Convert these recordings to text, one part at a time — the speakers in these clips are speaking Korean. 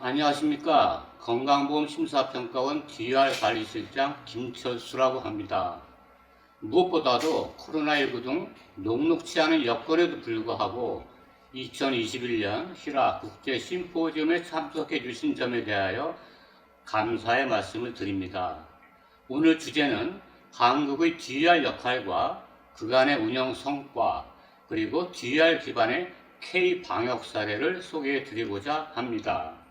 안녕하십니까. 건강보험심사평가원 DR관리실장 김철수라고 합니다. 무엇보다도 코로나19 등 녹록치 않은 여건에도 불구하고 2021년 히라 국제 심포지엄에 참석해 주신 점에 대하여 감사의 말씀을 드립니다. 오늘 주제는 한국의 DR 역할과 그간의 운영 성과, 그리고 DR 기반의 K 방역 사례를 소개해 드리고자 합니다.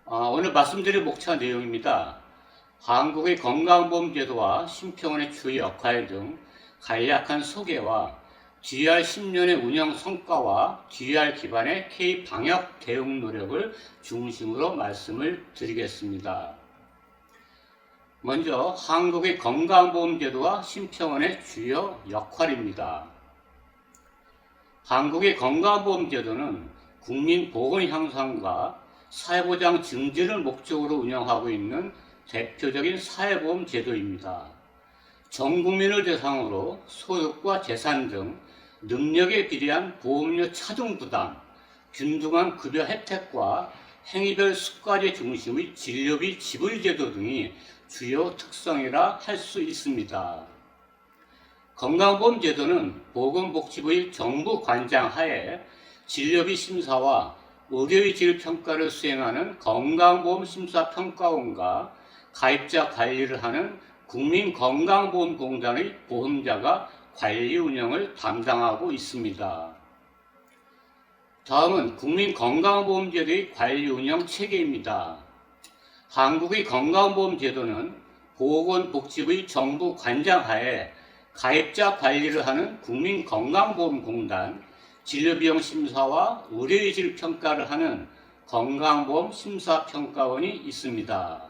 오늘 말씀드릴 목차 내용입니다. 한국의 건강보험제도와 심평원의 주요 역할 등 간략한 소개와 DR 10년의 운영 성과와 DR 기반의 K 방역 대응 노력을 중심으로 말씀을 드리겠습니다. 먼저 한국의 건강보험제도와 심평원의 주요 역할입니다. 한국의 건강보험제도는 국민보건 향상과 사회보장 증진을 목적으로 운영하고 있는 대표적인 사회보험 제도입니다. 전 국민을 대상으로 소득과 재산 등 능력에 비례한 보험료 차등 부담, 균등한 급여 혜택과 행위별 수가제 중심의 진료비 지불 제도 등이 주요 특성이라 할 수 있습니다. 건강보험 제도는 보건복지부의 정부 관장 하에 진료비 심사와 의료의 질 평가를 수행하는 건강보험심사평가원과 가입자 관리를 하는 국민건강보험공단의 보험자가 관리 운영을 담당하고 있습니다. 다음은 국민건강보험제도의 관리 운영 체계입니다. 한국의 건강보험제도는 보건복지부의 정부 관장하에 가입자 관리를 하는 국민건강보험공단, 진료비용 심사와 의료의 질 평가를 하는 건강보험심사평가원이 있습니다.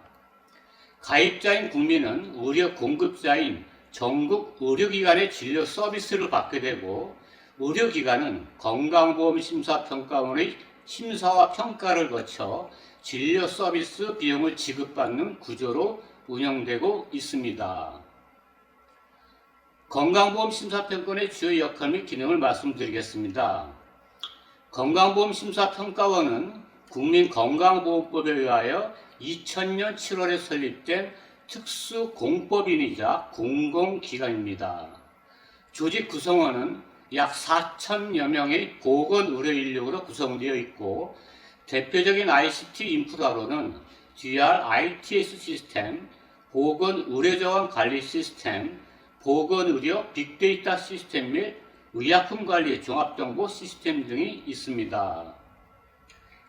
가입자인 국민은 의료 공급자인 전국 의료기관의 진료 서비스를 받게 되고, 의료기관은 건강보험심사평가원의 심사와 평가를 거쳐 진료 서비스 비용을 지급받는 구조로 운영되고 있습니다. 건강보험심사평가원의 주요 역할 및 기능을 말씀드리겠습니다. 건강보험심사평가원은 국민건강보험법에 의하여 2000년 7월에 설립된 특수공법인이자 공공기관입니다. 조직 구성원은 약 4,000여 명의 보건의료인력으로 구성되어 있고, 대표적인 ICT 인프라로는 DR ITS 시스템, 보건의료자원 관리 시스템, 보건의료 빅데이터 시스템 및 의약품 관리 종합정보 시스템 등이 있습니다.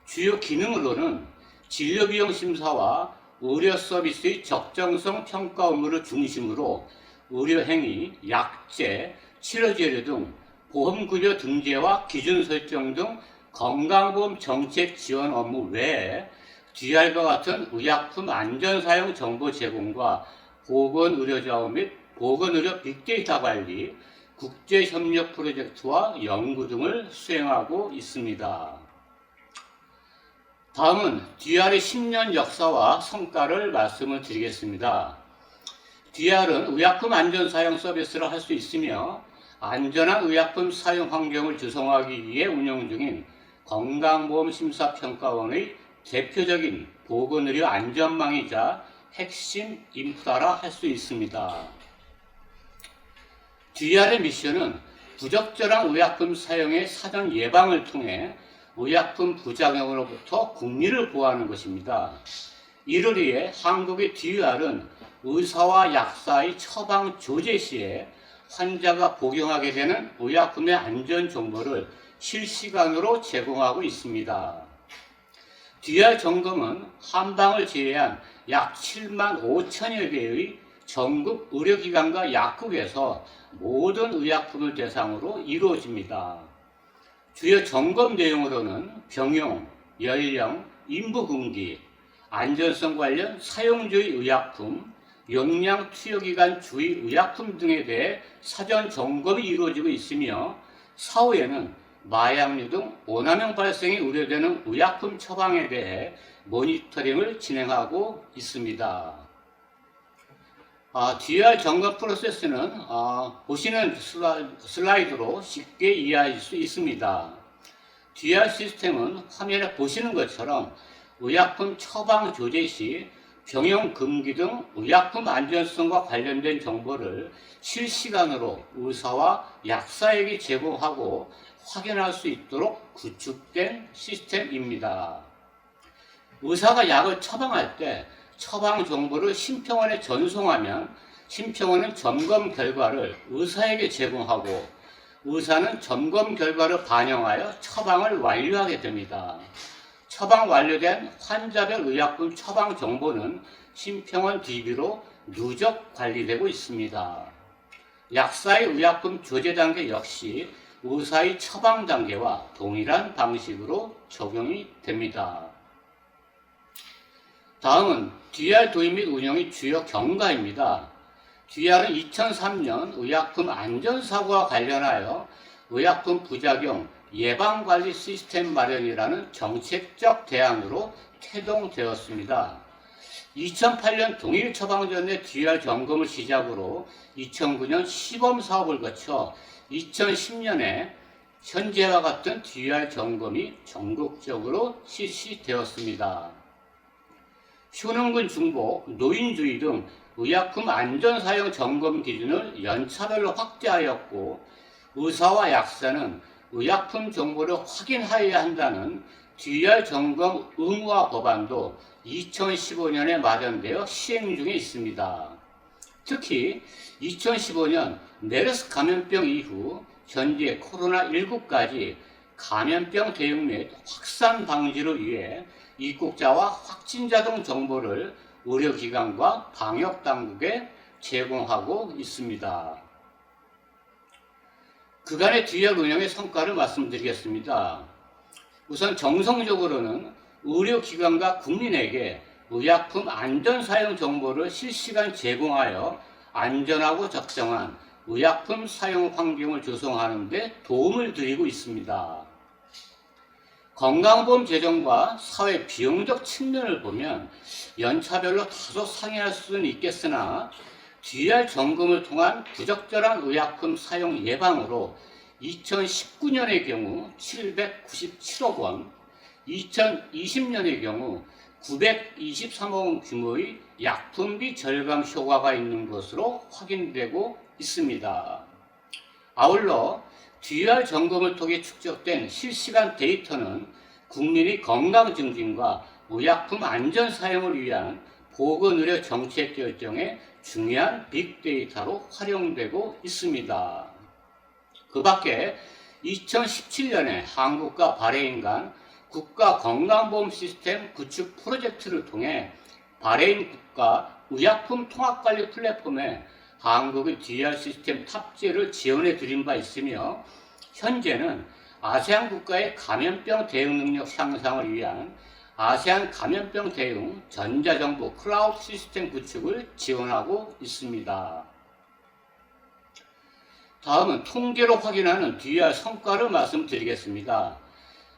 주요 기능으로는 진료비용 심사와 의료 서비스의 적정성 평가 업무를 중심으로 의료행위, 약제, 치료제류 등 보험급여 등재와 기준 설정 등 건강보험 정책 지원 업무 외에 DR과 같은 의약품 안전사용 정보 제공과 보건의료자원 및 보건의료 빅데이터 관리, 국제협력 프로젝트와 연구 등을 수행하고 있습니다. 다음은 DR의 10년 역사와 성과를 말씀을 드리겠습니다. DR은 의약품 안전사용 서비스를 할 수 있으며, 안전한 의약품 사용 환경을 조성하기 위해 운영 중인 건강보험심사평가원의 대표적인 보건의료 안전망이자 핵심 인프라라 할 수 있습니다. DR의 미션은 부적절한 의약품 사용의 사전 예방을 통해 의약품 부작용으로부터 국민을 보호하는 것입니다. 이를 위해 한국의 DR은 의사와 약사의 처방 조제 시에 환자가 복용하게 되는 의약품의 안전 정보를 실시간으로 제공하고 있습니다. DR 점검은 한방을 제외한 약 7만 5천여 개의 전국 의료기관과 약국에서 모든 의약품을 대상으로 이루어집니다. 주요 점검 내용으로는 병용, 연령, 인부분기, 안전성 관련 사용주의 의약품, 용량 투여기간 주의 의약품 등에 대해 사전 점검이 이루어지고 있으며, 사후에는 마약류 등 오남용 발생이 우려되는 의약품 처방에 대해 모니터링을 진행하고 있습니다. DR 점검 프로세스는 보시는 슬라이드로 쉽게 이해할 수 있습니다. DR 시스템은 화면에 보시는 것처럼 의약품 처방 조제 시 병용 금기 등 의약품 안전성과 관련된 정보를 실시간으로 의사와 약사에게 제공하고 확인할 수 있도록 구축된 시스템입니다. 의사가 약을 처방할 때 처방 정보를 심평원에 전송하면 심평원은 점검 결과를 의사에게 제공하고 의사는 점검 결과를 반영하여 처방을 완료하게 됩니다. 처방 완료된 환자별 의약품 처방 정보는 심평원 DB로 누적 관리되고 있습니다. 약사의 의약품 조제 단계 역시 의사의 처방 단계와 동일한 방식으로 적용이 됩니다. 다음은 DR 도입 및 운영의 주요 경과입니다. DR은 2003년 의약품 안전사고와 관련하여 의약품 부작용 예방관리 시스템 마련이라는 정책적 대안으로 태동되었습니다. 2008년 동일 처방전 내 DR 점검을 시작으로 2009년 시범 사업을 거쳐 2010년에 현재와 같은 DR 점검이 전국적으로 실시되었습니다. 효능군 중복, 노인주의 등 의약품 안전사용 점검 기준을 연차별로 확대하였고 의사와 약사는 의약품 정보를 확인하여야 한다는 DR 점검 의무화 법안도 2015년에 마련되어 시행 중에 있습니다. 특히 2015년 메르스 감염병 이후 현재 코로나19까지 감염병 대응 및 확산 방지를 위해 입국자와 확진자 등 정보를 의료기관과 방역당국에 제공하고 있습니다. 그간의 DR 운영의 성과를 말씀드리겠습니다. 우선 정성적으로는 의료기관과 국민에게 의약품 안전사용 정보를 실시간 제공하여 안전하고 적정한 의약품 사용 환경을 조성하는 데 도움을 드리고 있습니다. 건강보험 재정과 사회 비용적 측면을 보면 연차별로 다소 상이할 수는 있겠으나 DR 점검을 통한 부적절한 의약품 사용 예방으로 2019년의 경우 797억 원, 2020년의 경우 923억 원 규모의 약품비 절감 효과가 있는 것으로 확인되고 있습니다. 아울러 DR 점검을 통해 축적된 실시간 데이터는 국민의 건강 증진과 의약품 안전 사용을 위한 보건의료 정책 결정에 중요한 빅데이터로 활용되고 있습니다. 그 밖에 2017년에 한국과 바레인 간 국가 건강보험 시스템 구축 프로젝트를 통해 바레인 국가 의약품 통합관리 플랫폼에 한국의 DR 시스템 탑재를 지원해 드린 바 있으며 현재는 아세안 국가의 감염병 대응 능력 향상을 위한 아세안 감염병 대응 전자정보 클라우드 시스템 구축을 지원하고 있습니다. 다음은 통계로 확인하는 DR 성과를 말씀드리겠습니다.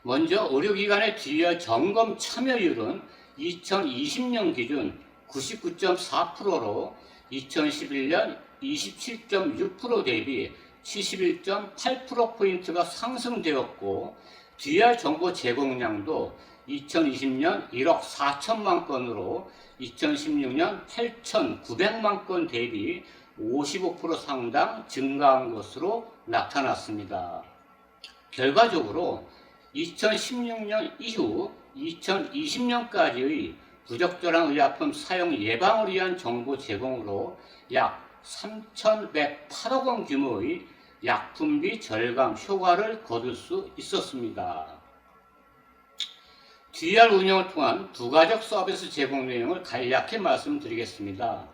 먼저 의료기관의 DR 점검 참여율은 2020년 기준 99.4%로 2011년 27.6% 대비 71.8%포인트가 상승되었고 DR 정보 제공량도 2020년 1억 4천만 건으로 2016년 8,900만 건 대비 55% 상당 증가한 것으로 나타났습니다. 결과적으로 2016년 이후 2020년까지의 부적절한 의약품 사용 예방을 위한 정보 제공으로 약 3,108억 원 규모의 약품비 절감 효과를 거둘 수 있었습니다. DR 운영을 통한 부가적 서비스 제공 내용을 간략히 말씀드리겠습니다.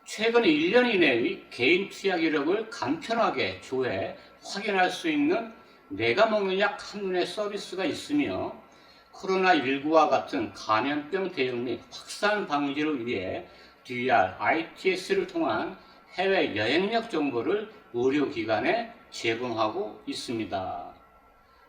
최근 1년 이내의 개인 투약 이력을 간편하게 조회, 확인할 수 있는 내가 먹는 약 한눈에 서비스가 있으며 코로나19와 같은 감염병 대응 및 확산 방지를 위해 DR, ITS를 통한 해외 여행력 정보를 의료기관에 제공하고 있습니다.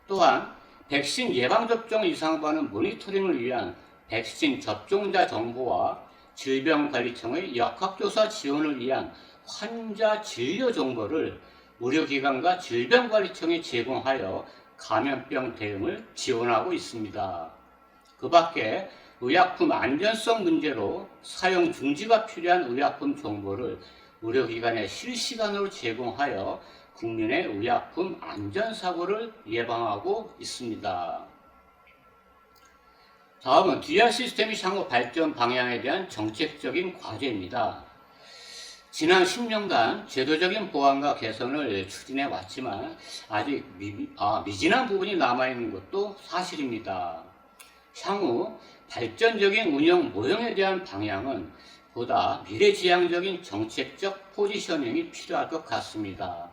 또한 백신 예방접종 이상반응 모니터링을 위한 백신 접종자 정보와 질병관리청의 역학조사 지원을 위한 환자 진료 정보를 의료기관과 질병관리청에 제공하여 감염병 대응을 지원하고 있습니다. 그 밖에 의약품 안전성 문제로 사용 중지가 필요한 의약품 정보를 의료기관에 실시간으로 제공하여 국민의 의약품 안전사고를 예방하고 있습니다. 다음은 DR 시스템의 향후 발전 방향에 대한 정책적인 과제입니다. 지난 10년간 제도적인 보완과 개선을 추진해 왔지만 아직 미진한 부분이 남아있는 것도 사실입니다. 향후 발전적인 운영 모형에 대한 방향은 보다 미래지향적인 정책적 포지셔닝이 필요할 것 같습니다.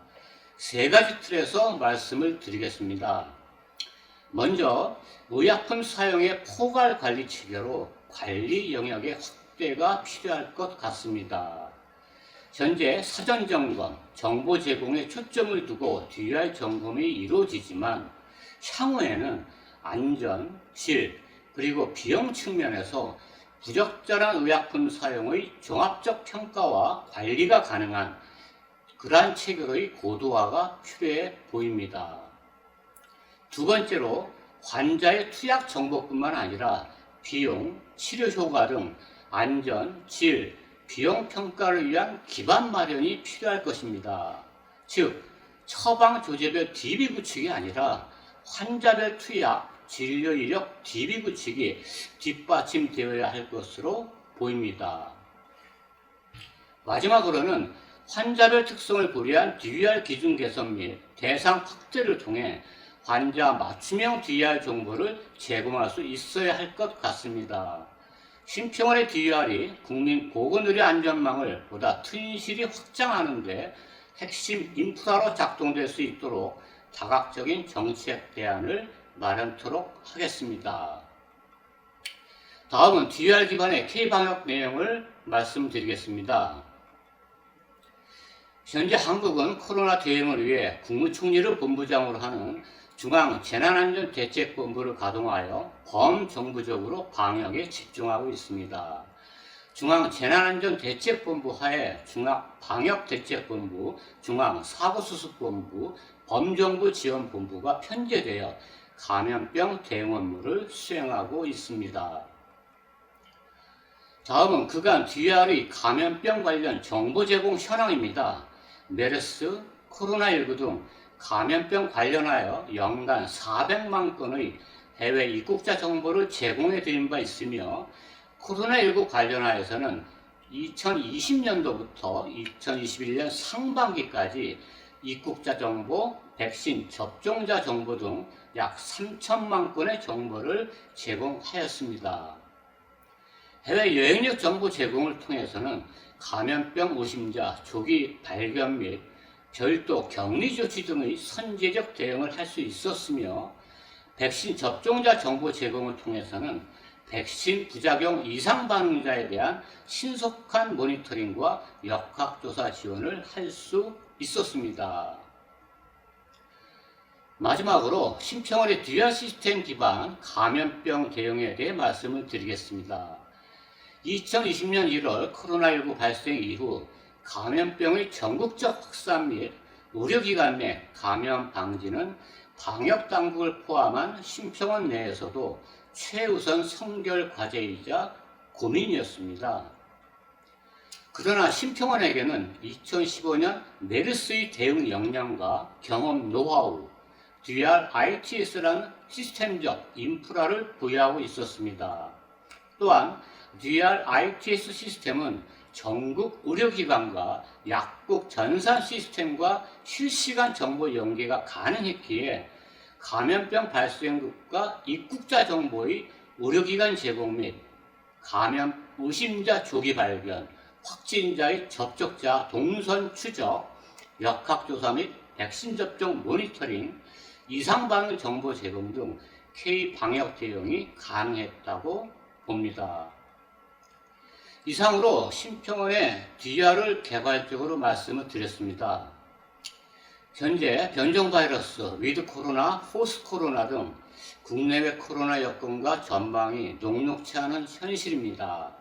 세 가지 틀에서 말씀을 드리겠습니다. 먼저 의약품 사용의 포괄 관리 체계로 관리 영역의 확대가 필요할 것 같습니다. 현재 사전 점검, 정보 제공에 초점을 두고 DUR 점검이 이루어지지만 향후에는 안전, 질, 그리고 비용 측면에서 부적절한 의약품 사용의 종합적 평가와 관리가 가능한 그러한 체계의 고도화가 필요해 보입니다. 두 번째로 환자의 투약 정보뿐만 아니라 비용, 치료 효과 등 안전, 질, 비용 평가를 위한 기반 마련이 필요할 것입니다. 즉, 처방 조제별 DB 구축이 아니라 환자별 투약, 진료 이력 DB 구축이 뒷받침되어야 할 것으로 보입니다. 마지막으로는 환자별 특성을 고려한 DUR 기준 개선 및 대상 확대를 통해 환자 맞춤형 DUR 정보를 제공할 수 있어야 할 것 같습니다. 심평원의 DUR이 국민 보건의료 안전망을 보다 튼실히 확장하는 데 핵심 인프라로 작동될 수 있도록 다각적인 정책 대안을 마련토록 하겠습니다. 다음은 DUR 기반의 K방역 내용을 말씀드리겠습니다. 현재 한국은 코로나 대응을 위해 국무총리를 본부장으로 하는 중앙재난안전대책본부를 가동하여 범정부적으로 방역에 집중하고 있습니다. 중앙재난안전대책본부 하에 중앙방역대책본부, 중앙사고수습본부, 범정부지원본부가 편제되어 감염병 대응 업무를 수행하고 있습니다. 다음은 그간 DUR의 감염병 관련 정보 제공 현황입니다. 메르스, 코로나19 등 감염병 관련하여 연간 400만 건의 해외 입국자 정보를 제공해 드린 바 있으며 코로나19 관련하여서는 2020년도부터 2021년 상반기까지 입국자 정보, 백신 접종자 정보 등 약 3천만 건의 정보를 제공하였습니다. 해외 여행력 정보 제공을 통해서는 감염병 의심자 조기 발견 및 별도 격리 조치 등의 선제적 대응을 할 수 있었으며 백신 접종자 정보 제공을 통해서는 백신 부작용 이상 반응자에 대한 신속한 모니터링과 역학조사 지원을 할 수 있었습니다. 마지막으로 심평원의 DUR 시스템 기반 감염병 대응에 대해 말씀을 드리겠습니다. 2020년 1월 코로나19 발생 이후 감염병의 전국적 확산 및 의료기관 내 감염 방지는 방역당국을 포함한 심평원 내에서도 최우선 선결 과제이자 고민이었습니다. 그러나 심평원에게는 2015년 메르스의 대응 역량과 경험 노하우, DUR ITS라는 시스템적 인프라를 부여하고 있었습니다. 또한 DUR ITS 시스템은 전국 의료기관과 약국 전산 시스템과 실시간 정보 연계가 가능했기에 감염병 발생국과 입국자 정보의 의료기관 제공 및 감염 의심자 조기 발견, 확진자의 접촉자 동선 추적, 역학조사 및 백신 접종 모니터링, 이상 반응 정보 제공 등 K방역 대응이 가능했다고 봅니다. 이상으로 심평원의 DUR을 개괄적으로 말씀을 드렸습니다. 현재 변종 바이러스, 위드 코로나, 포스 코로나 등 국내외 코로나 여건과 전망이 녹록치 않은 현실입니다.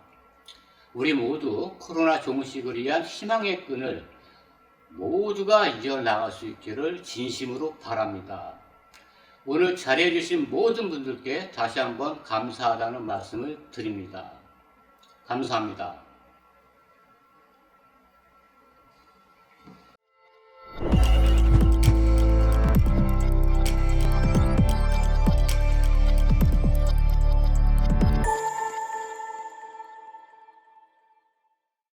우리 모두 코로나 종식을 위한 희망의 끈을 모두가 이어나갈 수 있기를 진심으로 바랍니다. 오늘 잘해주신 모든 분들께 다시 한번 감사하다는 말씀을 드립니다. 감사합니다.